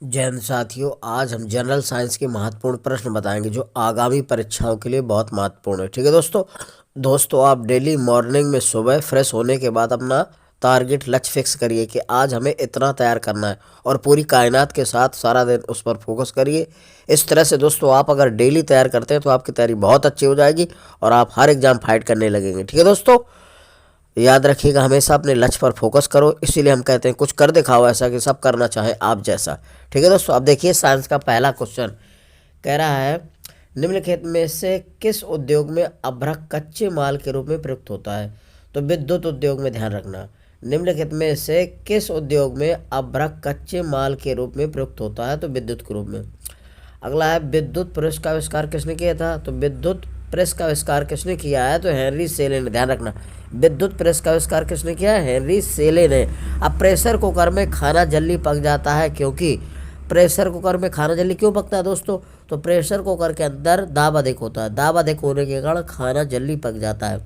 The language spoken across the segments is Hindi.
जय हिंद साथियों। आज हम जनरल साइंस के महत्वपूर्ण प्रश्न बताएंगे जो आगामी परीक्षाओं के लिए बहुत महत्वपूर्ण है। ठीक है दोस्तों आप डेली मॉर्निंग में सुबह फ्रेश होने के बाद अपना टारगेट लक्ष्य फिक्स करिए कि आज हमें इतना तैयार करना है और पूरी कायनात के साथ सारा दिन उस पर फोकस करिए। इस तरह से दोस्तों आप अगर डेली तैयार करते हैं तो आपकी तैयारी बहुत अच्छी हो जाएगी और आप हर एग्जाम फाइट करने लगेंगे। ठीक है दोस्तों, याद रखिएगा हमेशा अपने लक्ष्य पर फोकस करो। इसीलिए हम कहते हैं कुछ कर दिखाओ ऐसा कि सब करना चाहे आप जैसा। ठीक है दोस्तों, अब देखिए साइंस का पहला क्वेश्चन कह रहा है निम्नलिखित में से किस उद्योग में अभ्रक कच्चे माल के रूप में प्रयुक्त होता है। तो विद्युत उद्योग में ध्यान रखना। निम्नलिखित में से किस उद्योग में अभ्रक कच्चे माल के रूप में प्रयुक्त होता है। तो विद्युत के रूप में। अगला है विद्युत प्रेस का आविष्कार किसने किया था। तो विद्युत प्रेस का आविष्कार किसने किया है। तो हेनरी सेले ने। ध्यान रखना, विद्युत प्रेस का आविष्कार किसने किया है। हेनरी सेले ने। अब प्रेशर कुकर में खाना जल्दी पक जाता है क्योंकि प्रेशर कुकर में खाना जल्दी क्यों पकता है दोस्तों। तो प्रेशर कुकर के अंदर दाब अधिक होता है। दाब अधिक होने के कारण खाना जल्दी पक जाता है।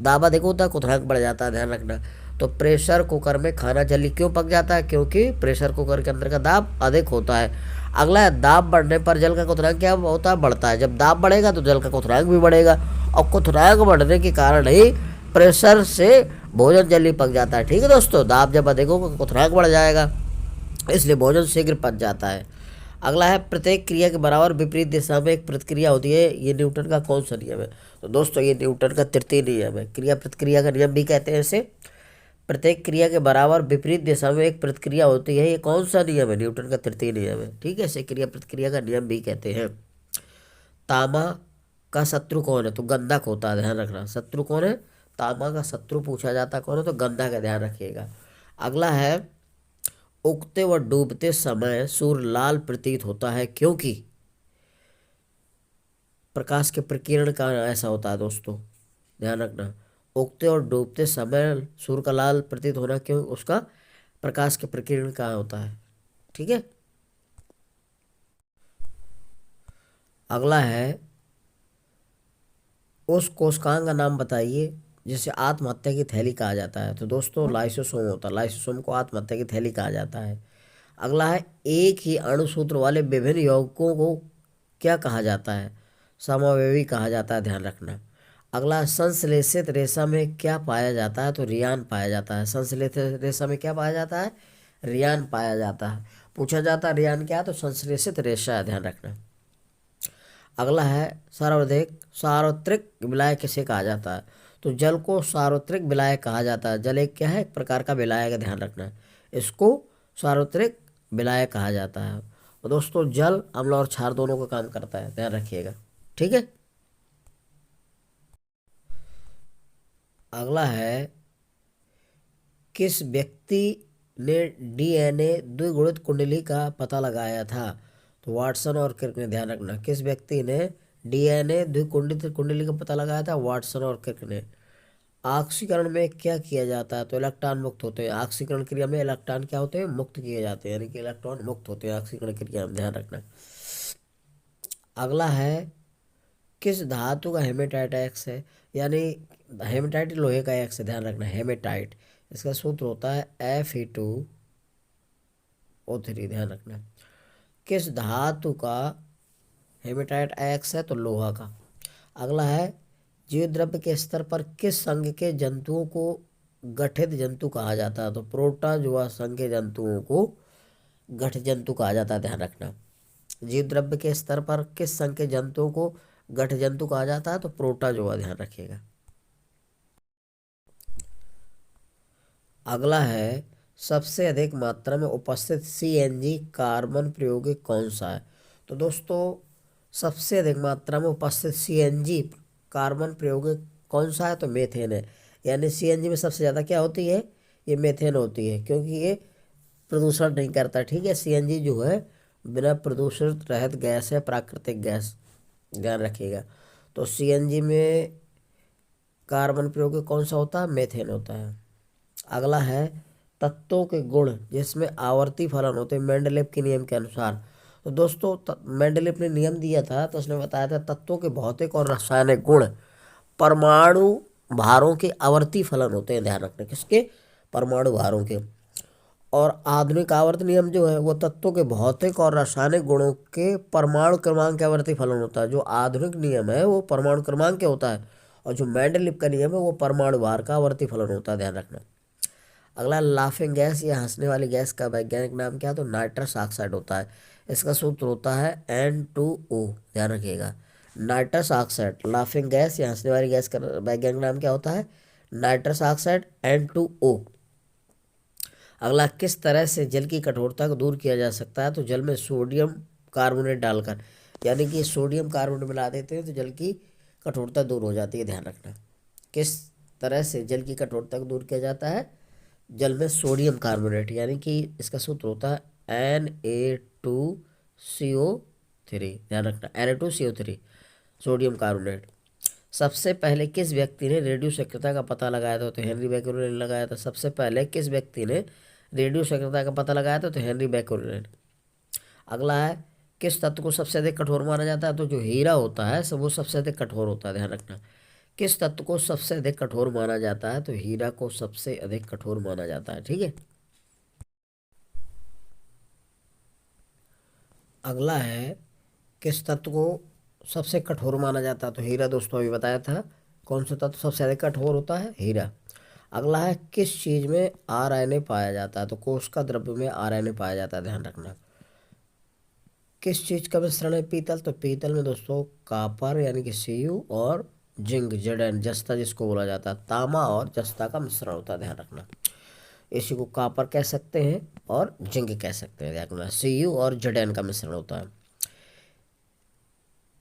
दाब अधिक होता है, क्वथनांक बढ़ जाता है। ध्यान रखना। तो प्रेशर कुकर में खाना जल्दी क्यों पक जाता है। क्योंकि प्रेशर कुकर के अंदर का दाब अधिक होता है। अगला है दाब बढ़ने पर जल का क्वथनांक क्या होता है, बढ़ता है। जब दाब बढ़ेगा तो जल का क्वथनांक भी बढ़ेगा और क्वथनांक बढ़ने के कारण ही प्रेशर से भोजन जल्दी पक जाता है। ठीक है दोस्तों, दाब जब अधिक होगा क्वथनांक बढ़ जाएगा, इसलिए भोजन शीघ्र पच जाता है। अगला है प्रत्येक क्रिया के बराबर विपरीत दिशा में एक प्रतिक्रिया होती है। ये न्यूटन का कौन सा नियम है। तो दोस्तों ये न्यूटन का तृतीय नियम है। क्रिया प्रतिक्रिया का नियम भी कहते हैं इसे। प्रत्येक क्रिया के बराबर विपरीत दिशा में एक प्रतिक्रिया होती है। ये कौन सा नियम है। न्यूटन का तृतीय नियम है। ठीक है, इसे क्रिया प्रतिक्रिया का नियम भी कहते हैं। तांबा का शत्रु कौन है। तो गंधक होता है। ध्यान रखना, शत्रु कौन है। तांबा का शत्रु पूछा जाता है कौन है, तो गंधक का। ध्यान रखिएगा। अगला है उगते व डूबते समय सूर्य लाल प्रतीत होता है क्योंकि प्रकाश के प्रकीर्ण का ऐसा होता है दोस्तों। ध्यान रखना, उगते और डूबते समय सूर्य का लाल प्रतीत होना क्यों, उसका प्रकाश के प्रकीर्ण का होता है। ठीक है। अगला है उस कोशिकांग का नाम बताइए जिसे आत्महत्या की थैली कहा जाता है। तो दोस्तों लाइसोसोम होता है। लाइसोसोम को आत्महत्या की थैली कहा जाता है। अगला है एक ही अणुसूत्र वाले विभिन्न यौगिकों को क्या कहा जाता है। समावयवी कहा जाता है। ध्यान रखना। अगला संश्लेषित रेशा में क्या पाया जाता है। तो रियान पाया जाता है। संश्लेषित रेशा में क्या पाया जाता है, रियान पाया जाता है। पूछा जाता है रियान क्या है, तो संश्लेषित रेशा है। ध्यान रखना। अगला है सार्वधिक सार्वत्रिक विलायक किसे कहा जाता है। तो जल को सार्वत्रिक विलायक कहा जाता है। जल एक क्या है, एक प्रकार का विलायक है। ध्यान रखना, इसको सार्वत्रिक विलायक कहा जाता है। और दोस्तों जल अम्ल और क्षार दोनों का काम करता है। ध्यान रखिएगा। ठीक है। अगला है किस व्यक्ति ने डीएनए द्विगुणित कुंडली का पता लगाया था। तो वाटसन और क्रिक ने। ध्यान रखना, किस व्यक्ति ने डीएनए द्विकुंडित कुंडली का पता लगाया था, वाटसन और क्रिक ने। ऑक्सीकरण में क्या किया जाता है। तो इलेक्ट्रॉन मुक्त होते हैं। ऑक्सीकरण क्रिया में इलेक्ट्रॉन क्या होते हैं, मुक्त किए जाते हैं, यानी कि इलेक्ट्रॉन मुक्त होते हैं ऑक्सीकरण क्रिया में। ध्यान रखना। अगला है किस धातु का हेमेटाइट एक्स है, यानी हेमेटाइट लोहे का एक्स है। ध्यान रखना, हेमेटाइट इसका सूत्र होता है Fe2O3। ध्यान रखना, किस धातु का हेमेटाइट एक्स है, तो लोहा का। अगला है जीव द्रव्य के स्तर पर किस संघ के जंतुओं को गठित जंतु कहा जाता है। तो प्रोटोजोआ संघ के जंतुओं को गठित जंतु कहा जाता है। ध्यान रखना, जीव द्रव्य के स्तर पर किस संघ के जंतुओं को गठित जंतु कहा जाता है, तो प्रोटोजोआ। ध्यान रखिएगा। अगला है सबसे अधिक मात्रा में उपस्थित सीएनजी कार्बन प्रयोगिक कौन सा है। तो दोस्तों सबसे अधिक मात्रा में उपस्थित सीएनजी कार्बन प्रयोगिक कौन सा है, तो मेथेन है। यानी सीएनजी में सबसे ज़्यादा क्या होती है, ये मेथेन होती है, क्योंकि ये प्रदूषण नहीं करता। ठीक है, सीएनजी जो है बिना प्रदूषित रहित गैस है, प्राकृतिक गैस। ध्यान रखिएगा। तो सीएनजी में कार्बन प्रयोगिक कौन सा होता है, मेथेन होता है। अगला है तत्वों के गुण जिसमें आवर्ती फलन होते हैं मेंडलीव के नियम के अनुसार। तो दोस्तों मेंडलीव ने नियम दिया था, तो उसने बताया था तत्वों के भौतिक और रासायनिक गुण परमाणु भारों के आवर्ती फलन होते हैं। ध्यान रखना, किसके, परमाणु भारों के। और आधुनिक आवर्त नियम जो है वो तत्वों के भौतिक और रासायनिक गुणों के परमाणु क्रमांक के आवर्ती फलन होता है। जो आधुनिक नियम है वो परमाणु क्रमांक के होता है, और जो मेंडलीव का नियम है वो परमाणु भार का आवर्ती फलन होता है, ध्यान रखना। अगला, लाफिंग गैस या हंसने वाली गैस का वैज्ञानिक नाम क्या है? तो नाइट्रस ऑक्साइड होता है। इसका सूत्र होता है N2O, ध्यान रखिएगा। नाइट्रस ऑक्साइड, लाफिंग गैस या हंसने वाली गैस का वैज्ञानिक नाम क्या होता है? Nitrous oxide, N2O। अगला, किस तरह से जल की कठोरता को दूर किया जा सकता है? तो जल में सोडियम कार्बोनेट डालकर, यानी कि सोडियम कार्बोनेट मिला देते हैं तो जल की कठोरता दूर हो जाती है, ध्यान रखना। किस तरह से जल की कठोरता को दूर किया जाता है? जल में सोडियम कार्बोनेट, यानी कि इसका सूत्र होता है Na2CO3, ध्यान रखना, Na2CO3, सोडियम कार्बोनेट। सबसे पहले किस व्यक्ति ने रेडियो सक्रियता का पता लगाया था? तो हेनरी बेकरेल ने लगाया था। सबसे पहले किस व्यक्ति ने रेडियो सक्रियता का पता लगाया था? तो हेनरी बेकरेल। अगला है, किस तत्व को सबसे अधिक कठोर माना जाता है? तो जो हीरा होता है सब वो सबसे अधिक कठोर होता है, ध्यान रखना। किस तत्व को सबसे अधिक कठोर माना जाता है? तो हीरा को सबसे अधिक कठोर माना जाता है, ठीक है। अगला है, किस तत्व को सबसे कठोर माना जाता है? तो हीरा, दोस्तों अभी बताया था। कौन सा तत्व सबसे अधिक कठोर होता है? हीरा। अगला है, किस चीज में आरएनए पाया जाता है? तो कोशिका द्रव्य में आरएनए पाया जाता है, ध्यान रखना। किस चीज का मिश्रण है पीतल? तो पीतल में दोस्तों कापर यानी कि Cu और जिंक, Zn, जस्ता जिसको बोला जाता है, तांबा और जस्ता का मिश्रण होता है, ध्यान रखना। इसी को कापर कह सकते हैं और जिंक कह सकते हैं, ध्यान रखना। Cu और Zn का मिश्रण होता है।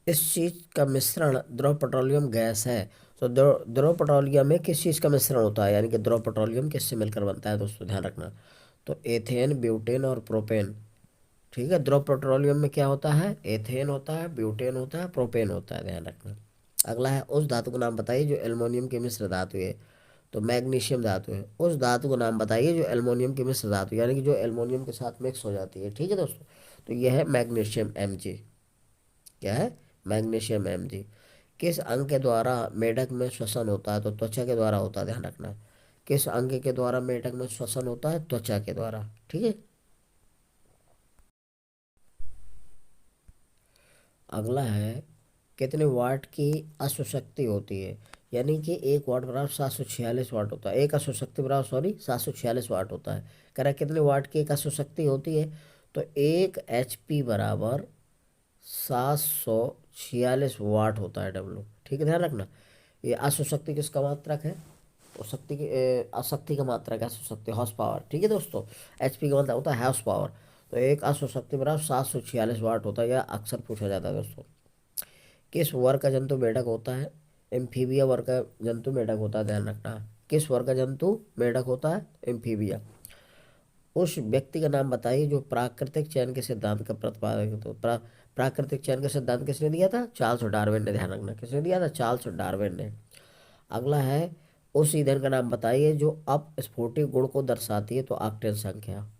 इस चीज का मिश्रण द्रव पेट्रोलियम गैस है। तो द्रव पेट्रोलियम में किस चीज का मिश्रण होता है, यानी कि द्रव पेट्रोलियम किससे मिलकर बनता है दोस्तों, ध्यान रखना। तो एथेन, ब्यूटेन और प्रोपेन, ठीक है। द्रव पेट्रोलियम में क्या होता है? एथेन होता है, ब्यूटेन होता है, प्रोपेन होता है, ध्यान रखना। अगला है, उस धातु का नाम बताइए जो एल्युमिनियम की मिश्र धातु है। तो मैग्नीशियम धातु है। उस धातु का नाम बताइए जो एल्युमिनियम की मिश्र धातु, यानी कि जो एल्युमिनियम के साथ मिक्स हो जाती है, ठीक है दोस्तों। तो यह है मैग्नीशियम Mg। क्या है? Magnesium Mg। किस अंग के द्वारा मेढक में श्वसन होता है? तो त्वचा के द्वारा होता है, ध्यान रखना। किस अंग के द्वारा मेढक में श्वसन होता है? त्वचा के द्वारा, ठीक है। अगला है, कितने वाट की अश्वशक्ति होती है? यानी कि 1 वाट बराबर 746 वाट होता है। एक अश्वशक्ति बराबर, सॉरी, 746 वाट होता है। कह रहा है कितने वाट की एक अश्वशक्ति होती है? तो 1 HP बराबर 746 वाट होता है, डब्लू, ठीक है, ध्यान रखना। ये अश्वशक्ति किसका मात्रक है? और शक्ति की अशक्ति का मात्रक है अश्वशक्ति, हॉर्स पावर, ठीक है दोस्तों। HP का मतलब होता है हॉर्स पावर। तो एक अश्वशक्ति बराबर 746 वाट होता है, यह अक्सर पूछा जाता है दोस्तों। किस वर्ग का जंतु मेढक होता है? एम्फीबिया वर्ग का जंतु मेढक होता है, ध्यान रखना। किस वर्ग का जंतु मेढक होता है? एम्फीबिया। उस व्यक्ति का नाम बताइए जो प्राकृतिक चयन के सिद्धांत का प्रतिपादक, तो प्राकृतिक चयन का सिद्धांत किसने दिया था? चार्ल्स डार्विन ने, ध्यान रखना। किसने दिया था? चार्ल्स डार्विन ने। अगला है, उस ईंधन का नाम बताइए जो अपस्फोटित गुण को दर्शाती है। तो ऑक्टेन संख्या।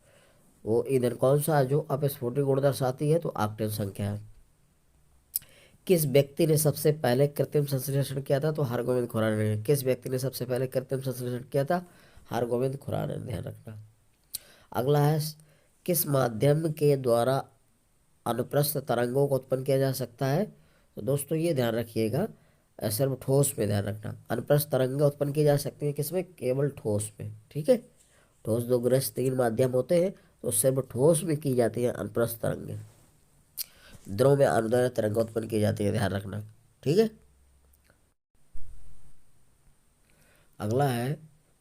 वो ईंधन कौन सा है जो अपस्फोटित गुण दर्शाती है? तो ऑक्टेन संख्या है। किस व्यक्ति ने सबसे पहले कृत्रिम संश्लेषण किया था? तो हरगोविंद खुराना ने। किस व्यक्ति ने सबसे पहले कृत्रिम संश्लेषण किया था? हरगोविंद खुराना ने, ध्यान रखना। अगला है, किस माध्यम के द्वारा अनुप्रस्थ तरंगों को उत्पन्न किया जा सकता है? तो दोस्तों ये ध्यान रखिएगा, सिर्फ ठोस में, ध्यान रखना। अनुप्रस्थ तरंगें उत्पन्न की जा सकती हैं किसमें? केवल ठोस में, ठीक है। ठोस, दो, गैस, तीन माध्यम होते हैं, तो सिर्फ ठोस में की जाती है अनुप्रस्थ तरंगें। द्रव में अनुदैर्ध्य तरंग उत्पन्न की जाती है, ध्यान रखना, ठीक है। अगला है,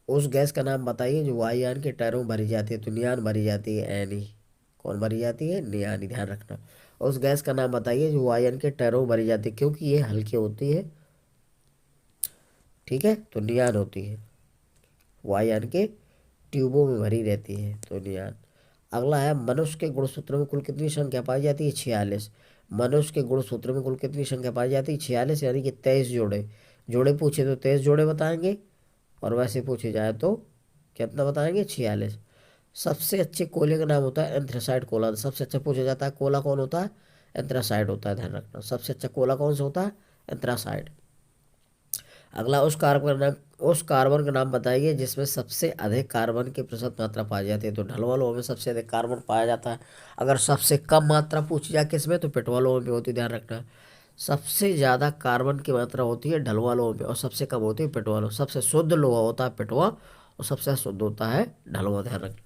उस गैस का नाम बताइए जो वायुयान के टायरों में भरी जाती है। तो नियान भरी जाती है, एनी। कौन भरी जाती है? नियान, ध्यान रखना। उस गैस का नाम बताइए जो वायुयान के टायरों में भरी जाती है, क्योंकि ये हल्की होती है, ठीक है, तो नियान होती है। वायुयान के ट्यूबों में भरी रहती है, तो नियान। अगला है, मनुष्य के गुणसूत्रों में कुल कितनी संख्या पाई जाती है? 46। मनुष्य के गुणसूत्रों में कुल कितनी संख्या पाई जाती है? 46, यानी कि 23 जोड़े। जोड़े पूछे तो 23 जोड़े बताएंगे, और वैसे पूछे जाए तो कितना बताएंगे? 46। सबसे अच्छे कोयले का नाम होता है एंथ्रासाइट कोला। सबसे अच्छा पूछा जाता है कोला कौन होता है? एंथ्रासाइट होता है, ध्यान रखना। सबसे अच्छा कोला कौन सा होता है? एंथ्रासाइट। अगला, उस कार्बन का नाम बताइए जिसमें सबसे अधिक कार्बन की प्रतिशत मात्रा पाई जाती है। तो ढलुआ लोहे में सबसे अधिक कार्बन पाया जाता है। अगर सबसे कम मात्रा पूछी जाए किसमें, तो पेटवा लोहे में होती है, ध्यान रखना। सबसे ज़्यादा कार्बन की मात्रा होती है ढलुआ लोहे में और सबसे कम होती है पेटवा लोहे। सबसे शुद्ध लोहा होता है पेटवा और सबसे शुद्ध होता है ढलुआ, ध्यान रखना।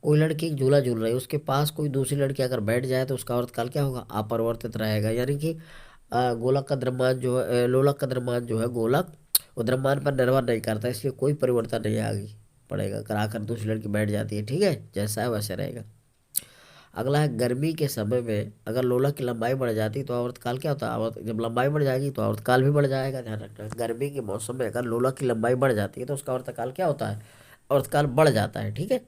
कोई लड़की एक झूला झूल रही है, उसके पास कोई दूसरी लड़की अगर बैठ जाए तो उसका अवर्तकाल क्या होगा, अपरिवर्तित रहेगा। यानी कि गोलक का द्रव्यमान जो है लोलक का द्रव्यमान जो है गोलक, वो द्रव्यमान पर निर्भर नहीं करता, इसलिए कोई परिवर्तन नहीं आगे पड़ेगा। अगर आकर दूसरी लड़की बैठ जाती है, ठीक है, जैसा है वैसे रहेगा। अगला है, गर्मी के समय में अगर लोलक की लंबाई बढ़ जाती तो आवर्तकाल क्या होता है, जब लंबाई बढ़ जाएगी तो आवर्तकाल भी बढ़ जाएगा, ध्यान रखना। गर्मी के मौसम में अगर लोलक की लंबाई बढ़ जाती है तो उसका आवर्तकाल क्या होता है, आवर्तकाल बढ़ जाता है, ठीक है।